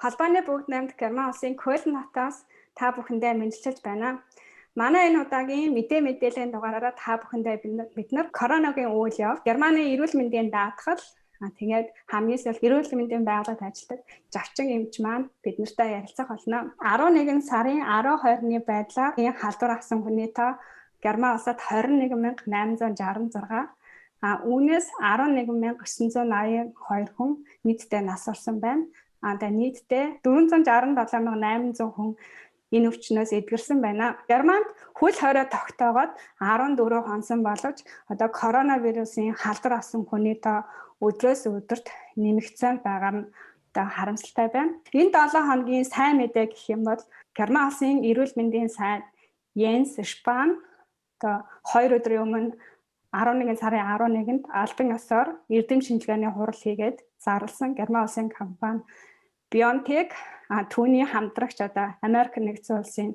Холбооны бүгд найрамдах Герман улсын Кёлн хотоос та бүхэндээ мэндэлж байна. Манай энэ удаагийн мэдээллийн дугаараараа та бүхэндээ бид нар коронагийн үйл явц, Германы эрүүл мэндийн даатгал, тэгээд хамгийн сүүлд эрүүл мэндийн байгууллагад ажилладаг Завчин эмч маань бид нартай ярилцах болно. 11 сарын 12-ны байдлаар энэ халдвар авсан хүний тоо Герман улсад 21866, үүнээс 11982 хүн нийтдээ нас орсон байна. Тэгээд нийтдээ 467,800 хүн энэ өвчнөөс эдгэрсэн байна. Германд хөл хорой тогтоогоод 14 хонсон боловч одоо коронавирусын халдвар авсан хүний тоо өдрөөс өдөрт нэмэгдсэн байгаа нь одоо харамсалтай байна. Энэ 7 хоногийн сайн мэдээ гэх юм бол Герман улсын эрүүл мэндийн сайд Йенс Шпан одоо 2 өдрийн өмнө 11 сарын 11-нд албан ёсоор эрдэм шинжилгээний хурал хийгээд зарласан Герман улсын компани BioNTech түүний хамтрагч одоо Америк нэгдсэн улсын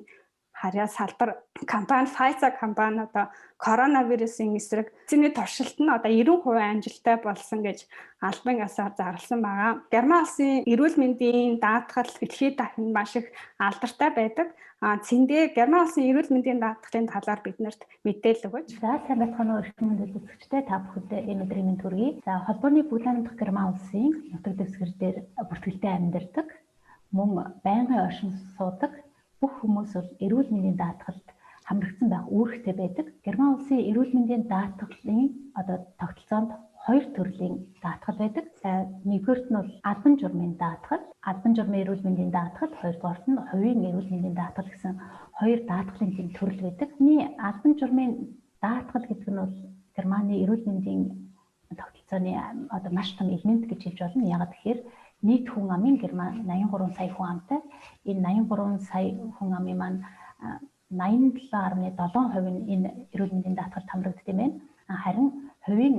харьяа салбар компани Pfizer компани одоо коронавирусын эсрэг вакцины туршилт нь одоо 90% амжилттай болсон гэж албан ёсоор зарласан байгаа. Герман улсын эрүүл мэндийн даатгал дэлхийд дахин маш их алдартай байдаг. Цэндээ Герман улсын эрүүл мэндийн даатгалын талаар биднэрт мэдээлэл өгөөч. За сайн байцгаана уу эрхэм мэндийг үзэгчдээ та бүхэндээ энэ өдрийн мэнд хүргэе. За холбооны бүгд найрамдах Герман улсын нутаг дэвсгэр дээр бүртгэлтэй амьдардаг, мөн байнгын оршин суудаг бүх хүмүүс бол эрүүл мэндийн даатгалд хамрагдсан байх үүрэгтэй байдаг. Герман улсын эрүүл мэндийн даатгалын одоо тогтолцоонд 2 төрлийн даатгал байдаг. Нэгдүгээрт нь бол албан журмын даатгал, албан журмын эрүүл мэндийн даатгал, хоёрдугаарт нь хувийн эрүүл мэндийн даатгал гэсэн 2 даатгалын төрөл байдаг. Албан журмын даатгал гэдэг нь бол Германы эрүүл мэндийн тогтолцооны одоо маш том элемент гэж хэлж болно. Яагаад гэхээр нийт хүн амын Герман 83 сая хүн амтай. Энэ 83 сая хүн амын маань 87.7% нь энэ эрүүл мэндийн даатгалд хамрагддаг юм байна. Харин хувийн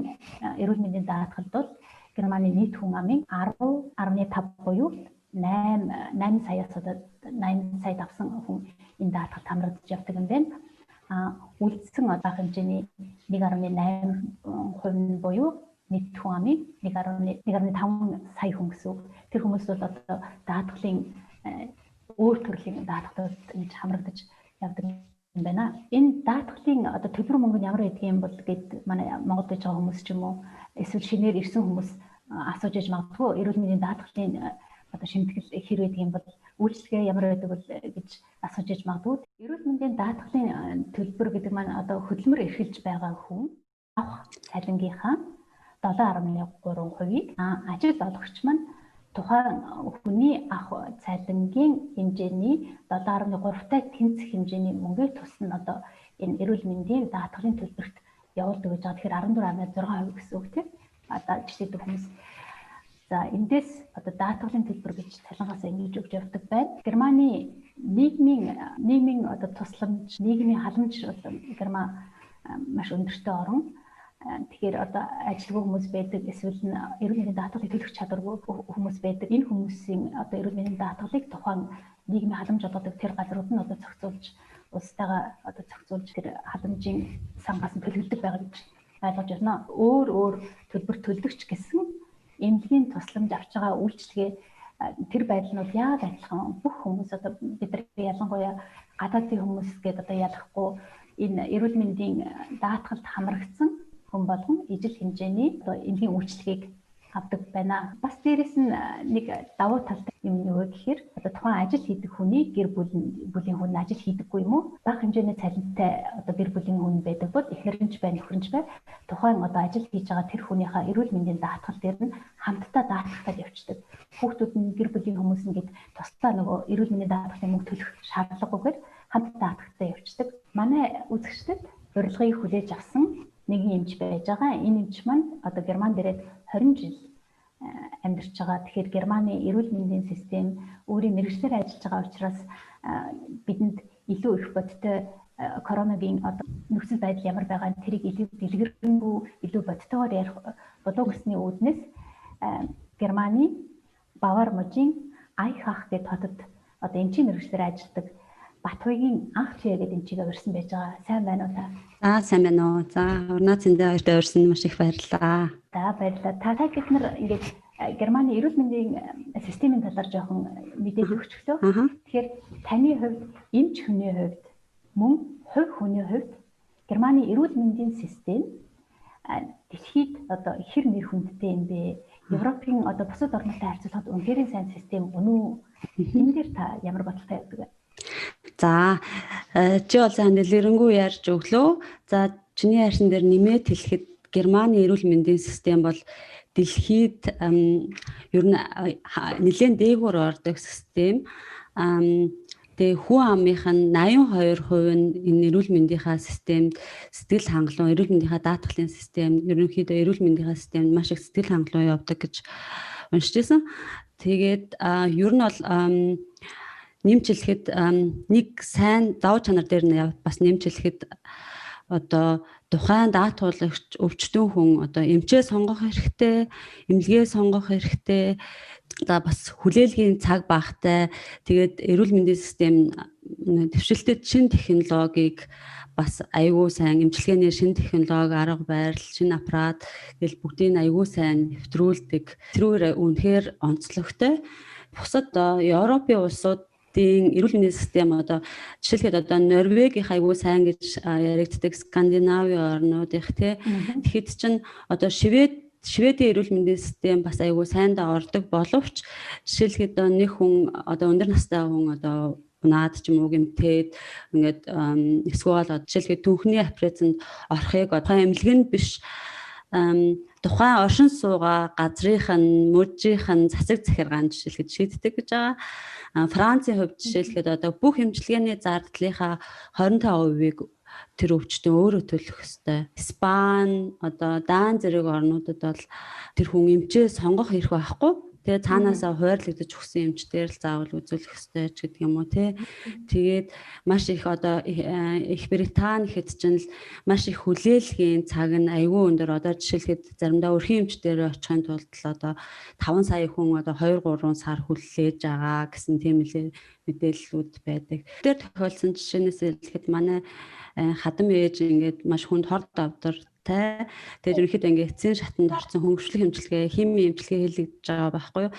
эрүүл мэндийн даатгалд бол Германы нийт хүн амын 10.5 буюу 8 саяас одоо 8 сая давсан хүн энэ даатгалд хамрагдаж явдаг юм байна. Үлдсэн одоо хэмжээний 1.8% нь буюу нийт хүн амын 1.5 сая хүн гэсэн. Тэр хүмүүс бол одоо даатгалын өөр төрлийн даатгалууд ингэж хамрагдаж явдаг юм байна. Энэ даатгалын одоо төлбөр мөнгө нь ямар байдгийг юм бол гээд манай Монголд байж байгаа хүмүүс ч юм уу эсвэл шинээр ирсэн хүмүүс асууж иж магадгүй эрүүл мэндийн даатгалын одоо шимтгэл хэр байдаг юм бол үйлчлэгээ ямар байдаг бол гэж асууж иж магадгүй. Эрүүл мэндийн даатгалын төлбөр гэдэг маань одоо хөдөлмөр эрхэлж байгаа хүн авах цалингийнхаа 7.3%-ийг ажил олгогч маань тухайн хүний авах цалингийн хэмжээний 7.3-тай тэнцэх хэмжээний мөнгийг тусна одоо энэ эрүүл мэндийн даатгалын төлбөрт явуулдаг гэж байгаа. Тэгэхээр 14.6% гэсэн үг тийм. Одоо жишээлбэл хүмүүс за эндээс одоо даатгалын төлбөр гэж цалингаас ингэж өгч явдаг байна. Германы нийгмийн одоо тусламж, нийгмийн халамж Герман маш өндөртэй орн. Тэгэхээр одоо ажилгүй хүмүүс байдаг, эсвэл эрүүл мэндийн даатгалыг төлөх чадваргүй хүмүүс байдаг. Энэ хүмүүсийн одоо эрүүл мэндийн даатгалыг тухайн нийгмийн халамж олгодог тэр газрууд нь одоо зохицуулж улстайгаа одоо зохицуулж тэр халамжийн сангаас нь төлөвлөдөг байгаа гэж ойлгож байна. Өөр төлбөр төлөгч гэсэн эмнэлгийн тусламж авч байгаа үйлчлэгээ тэр байдал нь яг адилхан бүх хүмүүс одоо бид нар ялангуяа гадаадын хүмүүс гээд одоо ялахгүй энэ эрүүл мэндийн даатгалд хамрагдсан хүн болгон ижил хэмжээний одоо эмнэлгийн үйлчлэгийг авдаг байна. Бас дээрэс нь нэг давуу талтай юм юу гэхээр одоо тухайн ажил хийдэг хүний гэр бүлийн хүн ажил хийдэггүй юм уу? Бага хэмжээний цалинтай одоо гэр бүлийн хүн байдаг бол эхнэрэнч бай, нөхрөнч бай. Тухайн одоо ажил хийж байгаа тэр хүнийхээ эрүүл мэндийн даатгал дээр нь хамтдаа даатгалтай явчихдаг. Хүүхдүүд нь гэр бүлийн хүмүүс нь гээд тусдаа нөгөө эрүүл мэндийн даатгалын мөнгө төлөх шаардлагагүйгээр хамтдаа даатгалтай явчихдаг. Манай үзэгчдэд урилгыг хүлээж авсан нэгэн эмч байж байгаа. Энэ эмч маань одоо Герман дээрээ 20 жил амьдарч байгаа. Тэгэхээр Германы эрүүл мэндийн систем өөрийн мэргэжлээр ажиллаж байгаа учраас бидэнд илүү их бодтой коронавигийн одоо нөхцөл байдал ямар байгаа нь тэрийг илүү дэлгэрэнгүй, илүү бодтойгоор ярих болов гэсний үүднээс Германы Бавар мужийн Айхах гэдэг хотод одоо эмчийн мэргэжлээр ажилладаг Батбаягийн анх чигээ гэдэг эмчигээ урьсан байж байгаа. Сайн байна уу та? Сайн байна уу. За, урнаа цэндээ хоёрт урьсан маш их баярлалаа. За баярлалаа. Та бид нар ингээд Германы эрүүл мэндийн системийн талаар жоохон мэдээлэл өгч өглөө. Тэгэхээр таны хувьд, эмч хүний хувьд, мөн хувь хүний хувьд Германы эрүүл мэндийн систем дэлхийд одоо хэр нэр хүндтэй юм бэ? Европын одоо бусад орнуудтай харьцуулахад үнэхээр сайн систем үнэн үү? Энэ дээр та ямар бодолтой байдаг вэ? За чи бол сайн дэлгэрэнгүй ярьж өглөө. За чиний ярьсан дээр нэмээд хэлэхэд Германы эрүүл мэндийн систем бол дэлхийд ер нь нэлээд дээгүүр ордог систем. Тэгээ хүн амынх нь 82% нь энэ эрүүл мэндийнхаа системд сэтгэл хангалуун, эрүүл мэндийнхаа даатгалын систем, ерөнхийдөө эрүүл мэндийнхаа системд маш их сэтгэл хангалуун явдаг гэж уншиж байсан. Тэгээд ер нь бол нэмж хэлэхэд нэг сайн давуу чанар дээр нь бас нэмж хэлэхэд одоо тухайн даатгуулагч өвчтөн хүн одоо эмчээ сонгох хэрэгтэй, эмнэлгээ сонгох хэрэгтэй. За бас хүлээлгийн цаг багтай. Тэгээд эрүүл мэндийн систем дэвшилтэд шинэ технологиг бас аягүй сайн эмчилгээний шинэ технологи, арга барил, шинэ аппарат гэл бүгдийг аягүй сайн нэвтрүүлдэг. Тэрүүгээр үнэхээр онцлогтой. Бусад Европын улсууд эрүүл мэндийн систем одоо жишээлбэл одоо Норвегийнх аягүй сайн гэж яригддаг Скандинавын орнуудынх тэгэхэд чинь одоо Шведийн эрүүл мэндийн систем бас аягүй сайндаа ордог боловч жишээлбэл нэг хүн одоо өндөр настай хүн одоо унаад ч юм уу гэмтээд ингээд эсвэл жишээлбэл түүхний операцанд орохыг одоо эмнэлгэнд биш тухайн оршин суугаа газрынх нь мужийнх нь засаг захиргаан жишээлбэл шийддэг гэж байгаа. Францын хувьд жишээлбэл одоо бүх эмчилгээний зардлынхаа 25%-ийг тэр өвчтөн өөрөө төлөх ёстой. Испани, одоо Дан зэрэг орнуудад бол тэр хүн эмчээ сонгох эрх байхгүй. Тэгээ цаанаасаа хуваарлагдаж өгсөн эмчдэр л заавал үзүүлэх ёстой ч гэдэг юм уу те. Тэгээд маш их одоо Их Британи хэд ч л маш их хүлээлгийн цаг нь аягүй өндөр. Одоо жишээлхэд заримдаа өрхийн эмчдэр очихын тулд л одоо 5 сая хүн одоо 2-3 сар хүлээж байгаа гэсэн тийм мэдээллүүд байдаг. Тэр тохиолдсон жишээнээс хэлэхэд манай хадам ээж ингээд маш хүнд хорд авдар тэгээд ерөнхийдөө ингээд эцсийн шатанд орсон хөнгөвчлөх эмчилгээ, хими эмчилгээ хийлгэж байгаа байхгүй юу.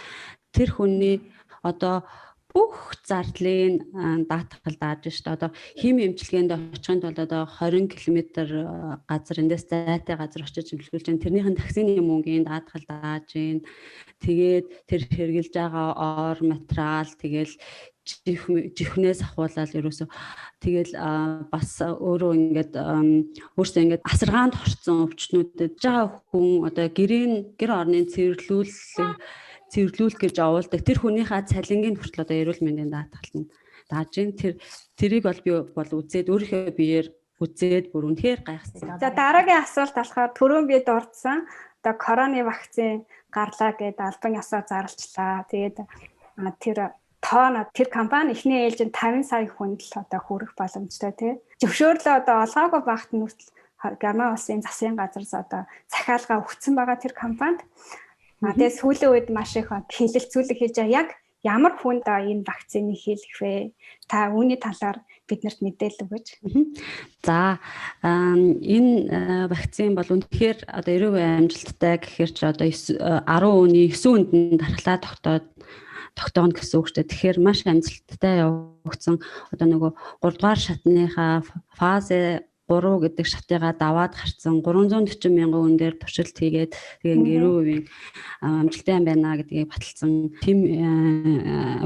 Тэр хүний одоо бүх зардлын даатгал дааж штэ. Одоо хими эмчилгээнд очихын тулд одоо 20 км газар эндээс зайтай газар очиж эмчилгүүлж байгаа. Тэрнийхэн таксины мөнгөний даатгал дааж гин. Тэгээд тэр хэрэгжилж байгаа ор материал тэгэл жихнээс ахуулаад ерөөсө тэгэл бас өөрөө ингээд өөрсдөө ингээд асаргаанд орсон өвчтнүүдэд жаа хүн одоо гэр орны цэвэрлүүлэх гэж овуулдаг тэр хүнийхээ цалингийн хүртэл одоо эрүүл мэндийн даатгаланд дааж гин тэрийг бол би бол үзээд өөрийнхөө биеэр үзээд бүр үнэхээр гайхсан. За дараагийн асуулт болохоор түрүүн би дурдсан одоо короны вакцин гарлаа гэдэг албан ёсоор зарлчлаа. Тэгээд тэр тэр компани эхний ээлжинд 50 сая хүнд л одоо хүрэх боломжтой тий. Зөвшөөрлөө одоо олгоогүй багт нүртэл Герман улсын засгийн газраас одоо захиалга өгсөн байгаа тэр компанид. Тэгээд сүүлийн үед маш их хэлэлцүүлэг хийж байгаа. Яг ямар хүнд энэ вакциныг хийлгэх вэ? Та үүний талаар биднэрт мэдээлэл өгөөч. За энэ вакцин бол үнэхээр одоо эрүүл амжилттай гэхээр ч одоо 10 өний 9 өнд дархлаа тогтооно гэсэн үг шүү дээ. Тэгэхээр маш амжилттай явагдсан. Одоо нөгөө 3 дугаар шатныхаа фаз 3 гэдэг шатыгаа даваад гарцсан 340 мянган хүн дээр туршилт хийгээд тэгээ ингээ 90% амжилттай байна гэдгийг баталсан тийм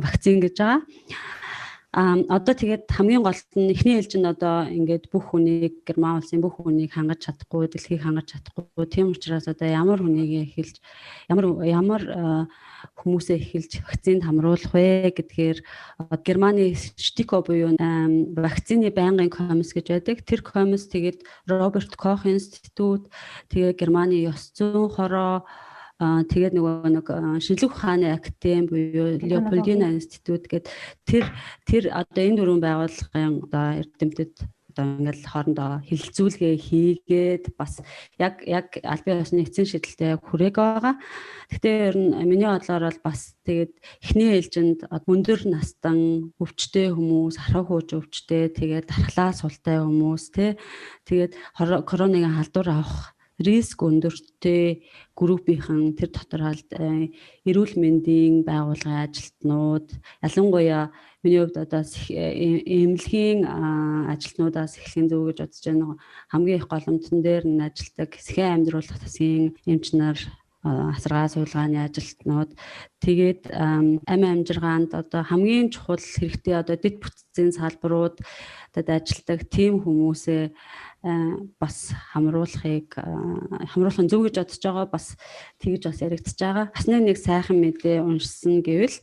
вакцин гэж байгаа. Одоо тэгээд хамгийн гол нь эхний ээлжинд одоо ингээд бүх хүнийг Герман улсын бүх хүнийг хангаж чадахгүй, дэлхийг хангаж чадахгүй. Тийм учраас одоо ямар хүнийг эхэлж ямар хүмүүсээ эхэлж вакцинд хамруулах вэ гэдгээр Германы Штико буюу вакцины байнгын комисс гэж байдаг. Тэр комисс тэгээд Роберт Кох институт, тэгээд Германы ёс зүйн хороо тэгээд нэг шинжлэх ухааны академи буюу Леополдина институт гэдэг тэр одоо энэ дөрвөн байгууллагын одоо эрдэмтэд одоо ингээл хоорондоо хэлэлцүүлгээ хийгээд бас яг албан ёсны эцсийн шийдэлтэй хүрээг байгаа. Гэхдээ ер нь миний бодлоор бол бас тэгээд эхний ээлжинд өндөр настан өвчтэй хүмүүс, харах хууч өвчтэй, тэгээд дархлаа султай хүмүүс тэгээд коронавигийн халдвар авах риск өндөртэй группийнхэн тэр дотор эрүүл мэндийн байгууллагын ажилтнууд ялангуяа миний хувьд одоо эмнэлгийн ажилтнуудаас эхлэхийн зөв гэж бодож байна. Хамгийн их голомтон дээр нь ажилладаг хэсгийн амьдруулах засгийн эмч нар, асаргаа суулгааны ажилтнууд, тэгээд амь амжиргаанд одоо хамгийн чухал хэрэгтэй одоо дэд бүтцийн салбарууд ажилладаг тийм хүмүүсээ бас хамруулахын зөв гэж бодож байгаа, бас тэгж бас яригдчихэж байгаа. Бас нэг сайхан мэдээ уншсан гэвэл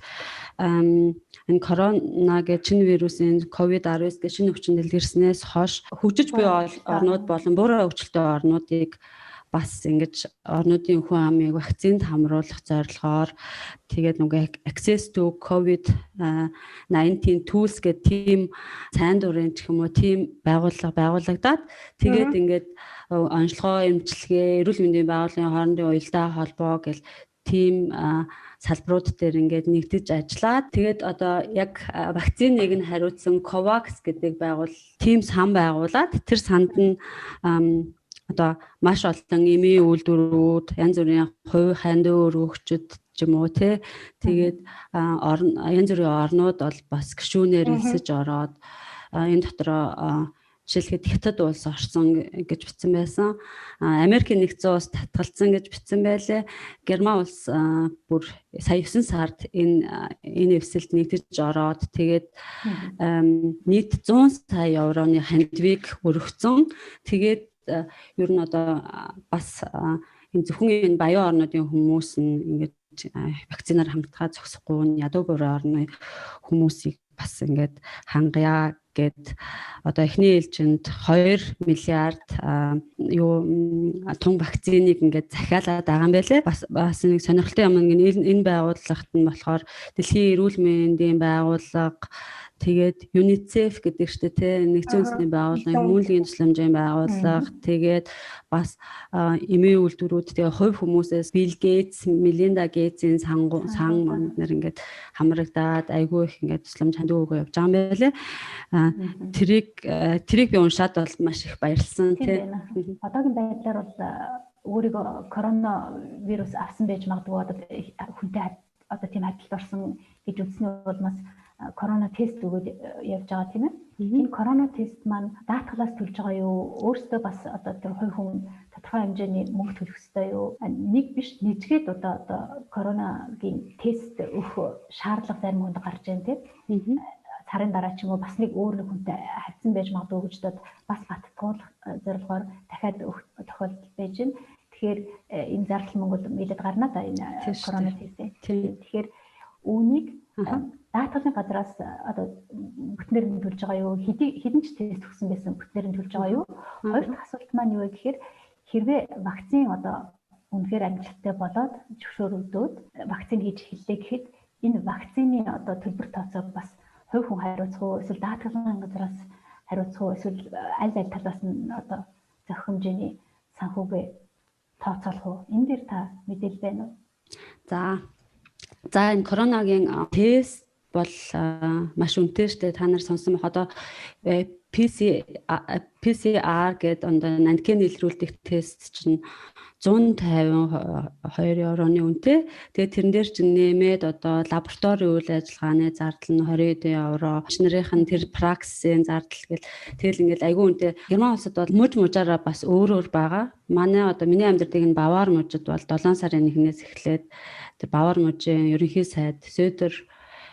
энэ корона гэж шинэ вирусын COVID-19 гэж шинэ өвчин дэлгэрснээс хойш хөгжиж буй орнууд болон буурай өвчлөлттэй орнуудыг бас ингэж орнуудын хүн амыг вакцинд хамруулах зорилгоор тэгээд нөгөө access to COVID-19 tools гэх тийм сайн дурын ч юм уу тийм байгуулагдаад тэгээд ингээд онцлогоо эмчилгээ, эрүүл мэндийн байгууллагын хоорондын уялдаа холбоо гэл тийм салбарууд дээр ингээд нэгдэж ажиллаад тэгээд одоо яг вакциныг нь хариуцсан COVAX гэдэг тийм сан байгуулад тэр санд нь одоо маш олон эмийн үйлдвэрүүд, янз бүрийн хувь ханд өргөгчд ч юм уу тэгээд янз бүрийн орнууд бол бас гишүүнээр элсэж ороод энэ дотроо жишээлхэд Хятад улс орсон гэж бичсэн байсан. Америкийн нэгдсэн улс татгалцсан гэж бичсэн байлээ. Герман улс бүр сая 9 сард энэ эвсэлд нэгдэж ороод тэгээд нийт 100 сая евроны хандвиг өргөцсөн. Тэгээд ер нь одоо бас энэ зөвхөн энэ баян орнуудын хүмүүс нь ингээд вакцинаар хангалтгаа зогсохгүй ядуу буурай орны хүмүүсийг бас ингээд хангая гэд одоо эхний ээлжинд 2 миллиард тун вакциныг ингээд захиалаад байгаа юм байлээ. Бас нэг сонирхолтой юм энэ байгууллагт нь болохоор Дэлхийн эрүүл мэндийн байгууллага, тэгээд UNICEF гэдэг чинь нэгдсэн үндэсний байгууллагын мөнгөний тусламжийн байгууллага, тэгээд бас эмийн үйлдвэрүүд, тэгээд хувь хүмүүсээс Bill Gates, Melinda Gates-ийн сан нар ингээд хамрагдаад айгүй их ингээд тусламж хандив өгөө явж байгаа юм байлээ. Тэрийг би уншаад бол маш их баярлсан тийм. Одоогийн байдлаар бол өөрийгөө коронавирус авсан байж магадгүй одоо хүнтэй одоо тийм хадгалт орсон гэж үзснээр бол бас корона тест өгөөд явж байгаа тийм ээ. Энэ корона тест маань даатгалаас төлж байгаа юу? Өөрөөсөө бас одоо тэр хувь хүн тодорхой хэмжээний мөнгө төлөх ёстой юу? Нэг биш, нэгжгээд одоо коронагийн тест өгөх шаардлага зарим хүнд гарч байна тийм. Сарын дараа ч юм уу бас нэг өөр нэг хүнтэй хавцсан байж магадгүй гэж бас баттгуулах зорилгоор дахиад өгөх тохиолдол байж байна. Тэгэхээр энэ зардал мөнгөд мэдээд гарна да энэ корона тестээ. Тэгэхээр үүнийг даатгалын газраас одоо бүтнээр нь төлж байгаа юу? Хэдэн ч тест өгсөн байсан бүтнээр нь төлж байгаа юу? Хоёр дахь асуулт маань юу вэ гэхээр хэрвээ вакцин одоо үнэхээр амжилттай болоод зөвшөөрөгдөөд вакцин хийж эхэллээ гэхэд энэ вакцины одоо төлбөр тооцоог бас хувь хүн хариуцах уу? Эсвэл даатгалын газраас хариуцах уу? Эсвэл аль талаас нь одоо зохих хэмжээний санхүүгээ тооцоолох уу? Энэ дээр та мэдээлэл байна уу? За энэ коронагийн тест бол маш үнэтэй шүү дээ. Та нар сонсон бах одоо PCR гэдэг антиген илрүүлдэг тест чинь 152 евроны үнэтэй. Тэгээд тэрэн дээр чинь нэмээд одоо лабораторийн үйл ажиллагааны зардал нь 20 евро. Инженерийнх нь тэр праксийн зардал гэл тэгэл ингээд айгүй үнэтэй. Герман улсад бол мужаараа бас өөр байгаа. Манай одоо миний амьдардаг энэ Бавар мужид бол 7 сарын 1-ээс эхлээд тэр Бавар мужийн ерөнхий сайд Сөдер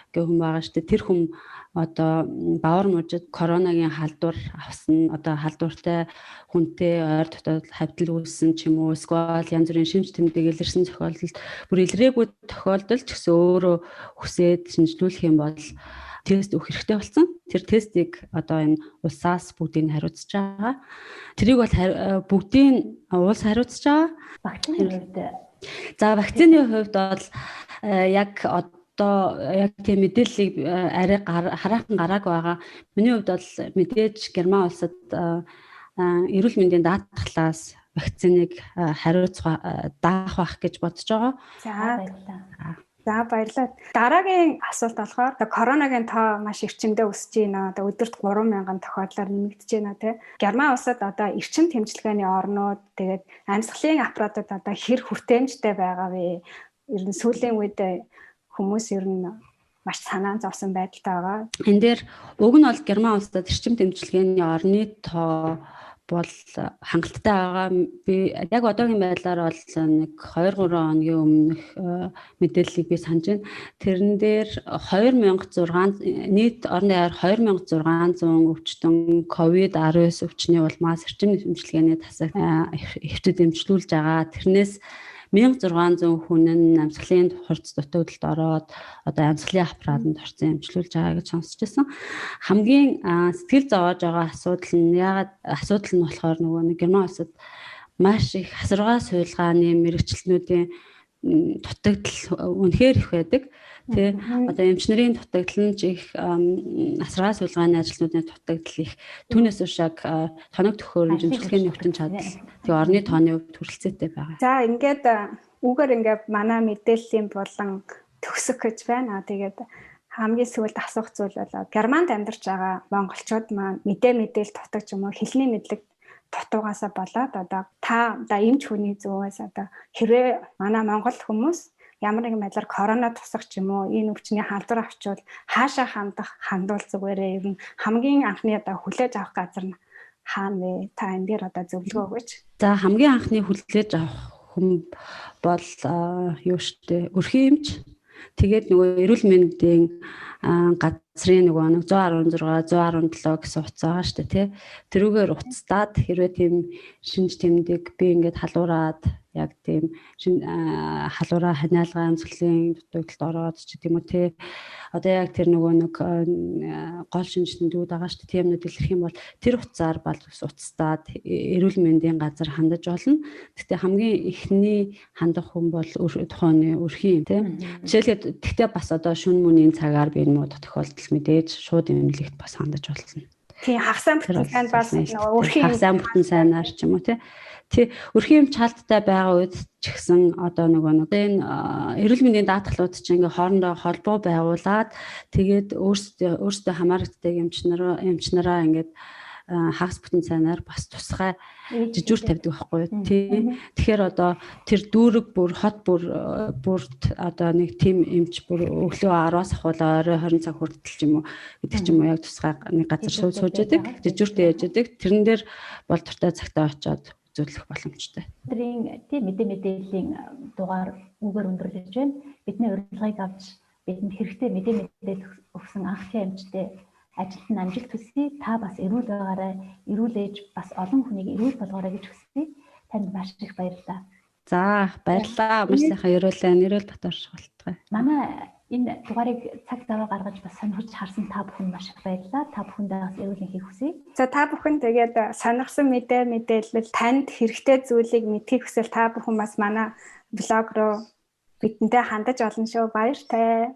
гэх хүн байгаа шүү дээ. Тэр хүн одоо Бавар мужид коронагийн халдвар авсан, одоо халдвартай хүнтэй ойр дотоод хавьтал үүссэн ч юм уу, эсвэл янз бүрийн шимж тэмдэг илэрсэн тохиолдолд бүр илрээгүй тохиолдолд ч гэсэн өөрөө хүсээд шинжлүүлэх юм бол тест өгөх хэрэгтэй болсон. Тэр тестийг одоо энэ улсаас бүгдийг хариуцж байгаа. Тэрийг бол бүгдийг улс хариуцж байгаа. Вакцины хувьд вакцины хувьд бол яг тийм мэдээллийг арай хараахан гарааг байгаа. Миний хувьд бол мэдээж Герман улсад эрүүл мэндийн даатгалаас вакциныг хариуцах даах байх гэж бодож байгаа. За За баярлалаа. Дараагийн асуулт болохоор коронагийн тоо маш эрчимдээ өсөж байна. Одоо өдөрт 3,000 тохиолдлоор нэмэгдэж байна тий. Герман улсад одоо эрчим тэмчилгээний орнууд тэгээд амьсгалын аппаратууд одоо хэр хүртээмжтэй байгаа вэ? Ер нь сүүлийн үед хүмүүс ер нь маш санаа зовсон байдалтай байгаа. Энэ дээр уг нь бол Герман улсад эрчим тэмчилгээний орны тоо бол хангалттай байгаа. Би яг одоогийн байдлаар бол нэг 2-3 хоногийн өмнөх мэдээллийг би санаж байна. Тэрэн дээр 2600 нийт орны даяар 2600 өвчтөн COVID-19 өвчний улмаас эрчим тэмчилгээний тасаг хэвтэж дэмжлүүлж байгаа. Тэрнээс 1600 хүн нь амьсгалын хурц дутагдалд ороод одоо амьсгалын аппаратанд орсон эмчлүүлж байгаа гэж сонсч байсан. Хамгийн сэтгэл зовоож байгаа асуудал нь болохоор нөгөө нэг Герман улсад маш их хасаргаа суулгааны мэрэгчлэнүүдийн дутагдал үнэхээр их байдаг. Тэ одоо эмчнэрийн дутагдал нь их хасаргаа суулгааны ажилтнуудын дутагдал их. Түүнээс ушаг тоног төхөөрөмж эмчилгээний өвчин чадал тэг орны тооны хувьд хүрэлцээтэй байгаа. За ингээд үгээр ингээд манай мэдээллийн болон төгсөх гэж байна. Тэгээд хамгийн сүүлд асуух зүйл бол Германд амьдарч байгаа монголчууд маань мэдээлэл дутагч юм уу хэлний мэдлэг дутуугаасаа болоод одоо та эмч хүний зүгээс одоо хэрвээ манай монгол хүмүүс ямар нэгэн байдлаар корона тусах ч юм уу энэ өвчний халдвар авчвал хаашаа хандвал зүгээрээ ер нь хамгийн анхны одоо хүлээж авах газар нь хаана вэ? Та энэ дээр одоо зөвлөгөө өгөөч. За хамгийн анхны хүлээж авах хүн бол юу штэ өрхийн эмч. Тэгээд нөгөө эрүүл мэндийн газрын нөгөө 116 117 гэсэн утас байгаа штэ тий. Тэрүүгээр утастаад хэрвээ тийм шинж тэмдэг би ингээд халуураад яг тийм халуураа ханиалгаа амьсгалын дутагдалд ороод ч гэдэм үү тий. Одоо яг тэр нөгөө нэг гол шинж тэмдгүүд байгаа шүү дээ. Тиймнүүд илэрх юм бол тэр утсаар бол утастаад эрүүл мэндийн газар хандаж болно. Гэхдээ хамгийн эхний хандах хүн бол тухайн өрхийн тий. Жишээлбэл тэгтээ бас одоо шүн мөний цагаар би мод тохиолдол мэдээж шууд эмнэлэгт бас хандаж болно. Тий хагасаа бүтэн сайн бас нөгөө өрхийн хагасаа бүтэн сайнаар ч юм уу тий. Тий өрхийн чалдтай байгаа үед ч гэсэн одоо нөгөө энэ эрүүл мэндийн даатгалууд чинь ингээ хоорондоо холбоо байгуулад тэгээд өөрсдөө хамааралтай эмчнараа ингээд хагас бүтэн сайнаар бас тусгай жижүүр тавьдаг байхгүй юу тий. Тэгэхээр одоо тэр дүүрэг бүр хот бүрт одоо нэг тим эмч бүр өглөө 10-аас ахвал орой 20 цаг хүртэл ч юм уу гэдэг ч юм уу яг тусгай нэг газар сууж яадаг жижүүртэй яаж яадаг. Тэрэн дээр бол туртай цагтаа очиод үзүүлэх боломжтой. Өдрийн тийм мэдээллийн дугаар үгээр өндөрлөж байна. Бидний урилгыг авч бидэнд хэрэгтэй мэдээлэл өгсөн анх эмчтэй ажилд нь амжилт хүсье. Та бас эрүүл байгаарай. Эрүүлээж бас олон хүнийг эрүүл болгоорой гэж хүсье. Танд маш их баярлалаа. За баярлалаа. Маш сайхан эрүүл дотор шалтгаан. Манай энэ дугаарыг цаг зав гаргаж бас сонирхож харсан та бүхэнд маш их баярлалаа. Та бүхэндээ бас эрүүл мэндийг хүсье. За та бүхэн тэгээд сонирхсан мэдээлэл танд хэрэгтэй зүйлийг мэдхийг хүсвэл та бүхэн бас манай блог руу бидэнтэй хандаж олно шүү. Баяртай.